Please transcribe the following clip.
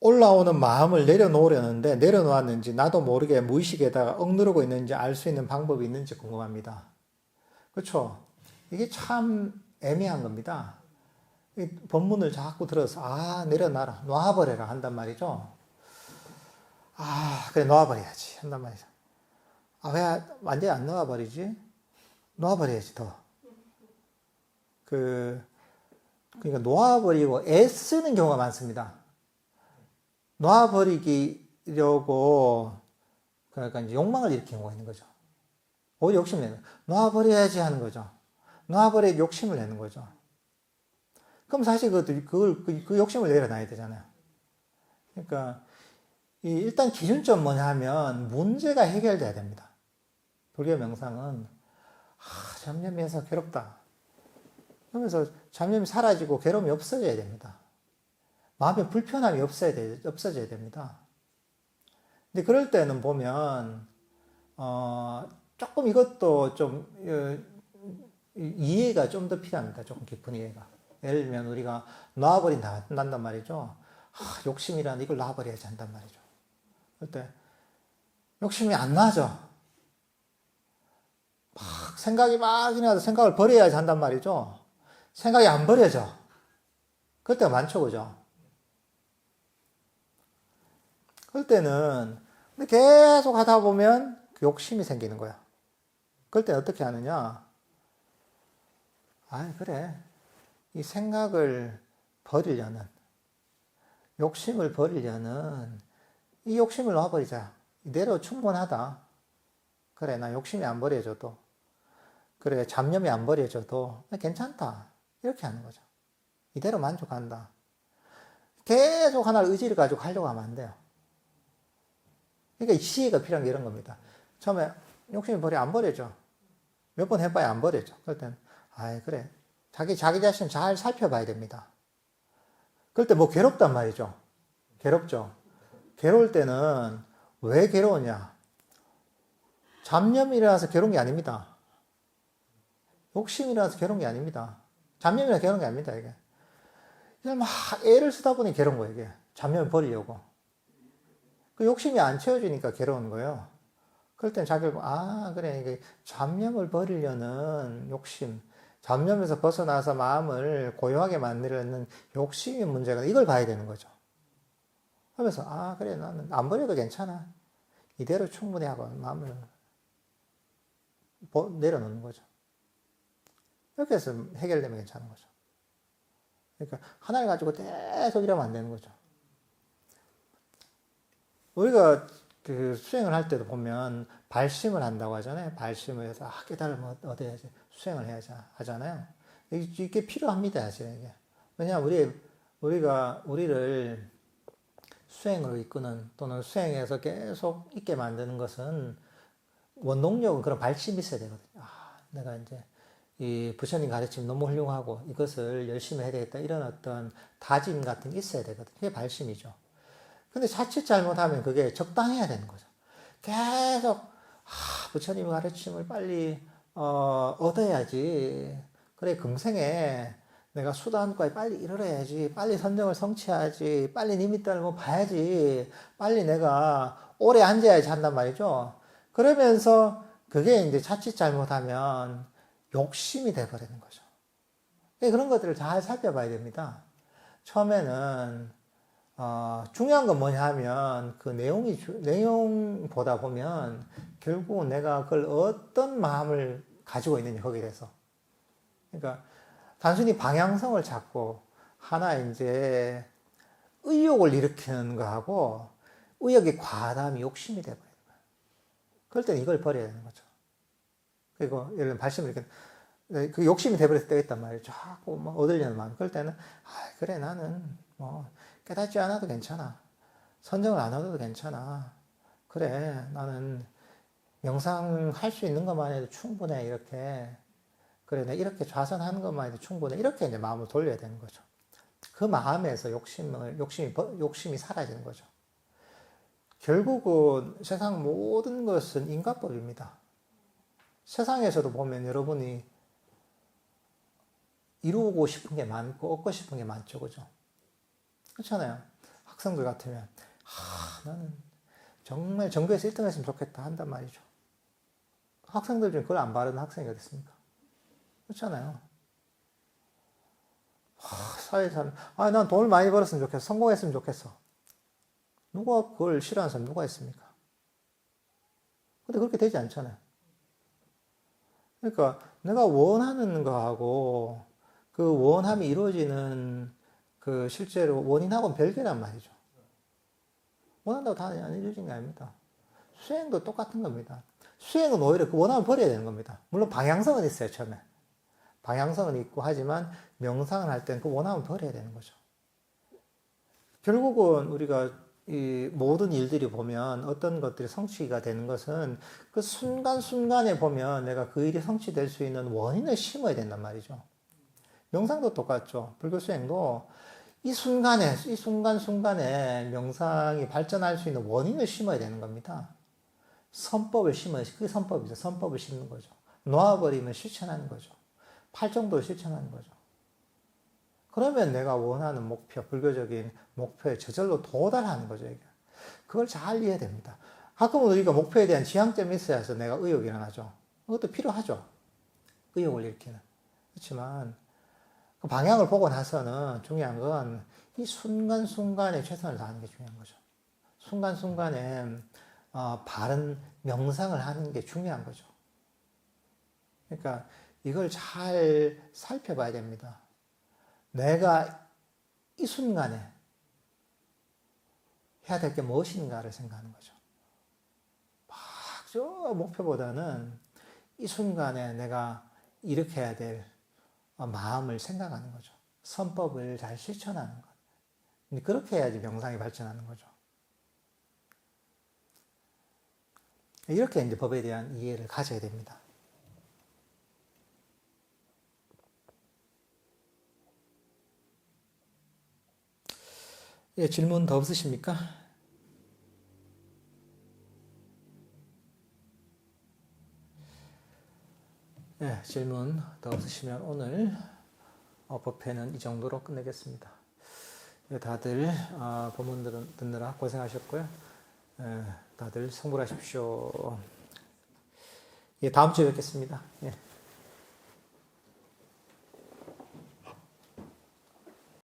올라오는 마음을 내려놓으려는데 내려놓았는지 나도 모르게 무의식에다가 억누르고 있는지 알 수 있는 방법이 있는지 궁금합니다. 그렇죠? 이게 참 애매한 겁니다. 이 본문을 자꾸 들어서 내려놔라 놔버려라 한단 말이죠. 그래 놔버려야지 한단 말이죠. 왜 완전히 안 놔버리지? 놔버려야지 더. 그러니까 놓아버리고 애쓰는 경우가 많습니다. 놓아버리려고 그러니까 이제 욕망을 일으키는 경우가 있는 거죠. 오히려 욕심을 내는 거죠. 놓아버려야지 하는 거죠. 놓아버려 욕심을 내는 거죠. 그럼 사실 그 욕심을 내려놔야 되잖아요. 그러니까 일단 기준점 뭐냐 하면 문제가 해결돼야 됩니다. 불교 명상은 잡념이어서 괴롭다. 그러면서 잡념이 사라지고 괴로움이 없어져야 됩니다. 마음의 불편함이 없어져야 됩니다. 근데 그럴 때는 보면 조금 이것도 좀 이해가 좀 더 필요합니다. 조금 깊은 이해가. 예를 들면 우리가 놔버린단 말이죠. 욕심이라는 이걸 놔버려야지 한단 말이죠. 그럴 때 욕심이 안 나죠. 생각이 막 나도 생각을 버려야지 한단 말이죠. 생각이 안 버려져. 그럴 때가 많죠, 그죠? 그럴 때는 계속 하다 보면 욕심이 생기는 거야. 그럴 때 어떻게 하느냐? 그래. 이 생각을 버리려는, 욕심을 버리려는 이 욕심을 놔버리자. 이대로 충분하다. 그래, 나 욕심이 안 버려져도. 그래, 잡념이 안 버려져도 괜찮다. 이렇게 하는 거죠. 이대로 만족한다. 계속 하나를 의지를 가지고 하려고 하면 안 돼요. 그러니까 지혜가 필요한 게 이런 겁니다. 처음에 욕심이 안 버려져. 몇 번 해봐야 안 버려져. 그럴 때는, 그래. 자기 자신 잘 살펴봐야 됩니다. 그럴 때 뭐 괴롭단 말이죠. 괴롭죠. 괴로울 때는 왜 괴로우냐? 잡념이 일어나서 괴로운 게 아닙니다. 욕심이 일어나서 괴로운 게 아닙니다. 잡념이라서 괴로운 게 아닙니다, 이게. 그냥 막 애를 쓰다 보니 괴로운 거예요, 이게. 잡념을 버리려고. 그 욕심이 안 채워지니까 괴로운 거예요. 그럴 땐 자기가, 그래, 이게 잡념을 버리려는 욕심, 잡념에서 벗어나서 마음을 고요하게 만들려는 욕심이 문제가, 이걸 봐야 되는 거죠. 하면서, 그래, 나는 안 버려도 괜찮아. 이대로 충분히 하고 마음을 내려놓는 거죠. 이렇게 해서 해결되면 괜찮은 거죠. 그러니까 하나를 가지고 계속 이러면 안 되는 거죠. 우리가 그 수행을 할 때도 보면 발심을 한다고 하잖아요. 발심을 해서 깨달음을 얻어야지 수행을 해야지 하잖아요. 이게 필요합니다, 사실 이게. 왜냐하면 우리를 수행으로 이끄는 또는 수행에서 계속 있게 만드는 것은 원동력은 그런 발심이 있어야 되거든요. 내가 이제 이 부처님 가르침 너무 훌륭하고 이것을 열심히 해야 되겠다 이런 어떤 다짐 같은 게 있어야 되거든요. 그게 발심이죠. 근데 자칫 잘못하면 그게 적당해야 되는 거죠. 계속 부처님 가르침을 빨리 얻어야지. 그래 금생에 내가 수단과에 빨리 이르러야지. 빨리 선정을 성취해야지. 빨리 니미tt를 뭐 봐야지. 빨리 내가 오래 앉아야지 한단 말이죠. 그러면서 그게 이제 자칫 잘못하면 욕심이 돼버리는 거죠. 그런 것들을 잘 살펴봐야 됩니다. 처음에는 중요한 건 뭐냐 하면 그 내용보다 보면 결국 내가 그걸 어떤 마음을 가지고 있느냐 거기에 대해서. 그러니까 단순히 방향성을 잡고 하나 이제 의욕을 일으키는 거하고 의욕의 과다함이 욕심이 돼버리는 거예요. 그럴 때는 이걸 버려야 되는 거죠. 그리고 예를 들면 발심을 이렇게 그 욕심이 돼버릴 때가 있단 말이에요. 자꾸 뭐 얻으려는 마음. 그럴 때는 그래 나는 뭐 깨닫지 않아도 괜찮아. 선정을 안 얻어도 괜찮아. 그래 나는 명상할 수 있는 것만 해도 충분해. 이렇게 그래 내가 이렇게 좌선하는 것만 해도 충분해. 이렇게 이제 마음을 돌려야 되는 거죠. 그 마음에서 욕심이 사라지는 거죠. 결국은 세상 모든 것은 인과법입니다. 세상에서도 보면 여러분이 이루고 싶은 게 많고 얻고 싶은 게 많죠. 그죠? 그렇잖아요. 학생들 같으면 나는 정말 전교에서 1등 했으면 좋겠다 한단 말이죠. 학생들 중에 그걸 안 바르는 학생이 어디 있습니까? 그렇잖아요. 사회에서 난 돈을 많이 벌었으면 좋겠어. 성공했으면 좋겠어. 누가 그걸 싫어하는 사람 누가 있습니까? 근데 그렇게 되지 않잖아요. 그러니까 내가 원하는 거하고 그 원함이 이루어지는 그 실제로 원인하고는 별개란 말이죠. 원한다고 다 안 이루어진 게 아닙니다. 수행도 똑같은 겁니다. 수행은 오히려 그 원함을 버려야 되는 겁니다. 물론 방향성은 있어요, 처음에. 방향성은 있고 하지만 명상을 할 때는 그 원함을 버려야 되는 거죠. 결국은 우리가 이 모든 일들이 보면 어떤 것들이 성취가 되는 것은 그 순간순간에 보면 내가 그 일이 성취될 수 있는 원인을 심어야 된단 말이죠. 명상도 똑같죠. 불교 수행도 이 순간순간에 명상이 발전할 수 있는 원인을 심어야 되는 겁니다. 선법을 심어야, 그게 선법이죠. 선법을 심는 거죠. 놓아버리면 실천하는 거죠. 팔정도를 실천하는 거죠. 그러면 내가 원하는 목표, 불교적인 목표에 저절로 도달하는 거죠, 이게. 그걸 잘 이해해야 됩니다. 가끔은 우리가 목표에 대한 지향점이 있어야 해서 내가 의욕이 일어나죠. 그것도 필요하죠. 의욕을 일으키는. 그렇지만, 그 방향을 보고 나서는 중요한 건 이 순간순간에 최선을 다하는 게 중요한 거죠. 순간순간에 바른 명상을 하는 게 중요한 거죠. 그러니까 이걸 잘 살펴봐야 됩니다. 내가 이 순간에 해야 될 게 무엇인가를 생각하는 거죠. 막 저 목표보다는 이 순간에 내가 이렇게 해야 될 마음을 생각하는 거죠. 선법을 잘 실천하는 것. 그렇게 해야지 명상이 발전하는 거죠. 이렇게 이제 법에 대한 이해를 가져야 됩니다. 예, 질문 더 없으십니까? 예, 질문 더 없으시면 오늘 법회는 이 정도로 끝내겠습니다. 예, 다들 법문 듣느라 고생하셨고요. 예, 다들 성불하십시오. 예, 다음 주에 뵙겠습니다. 예.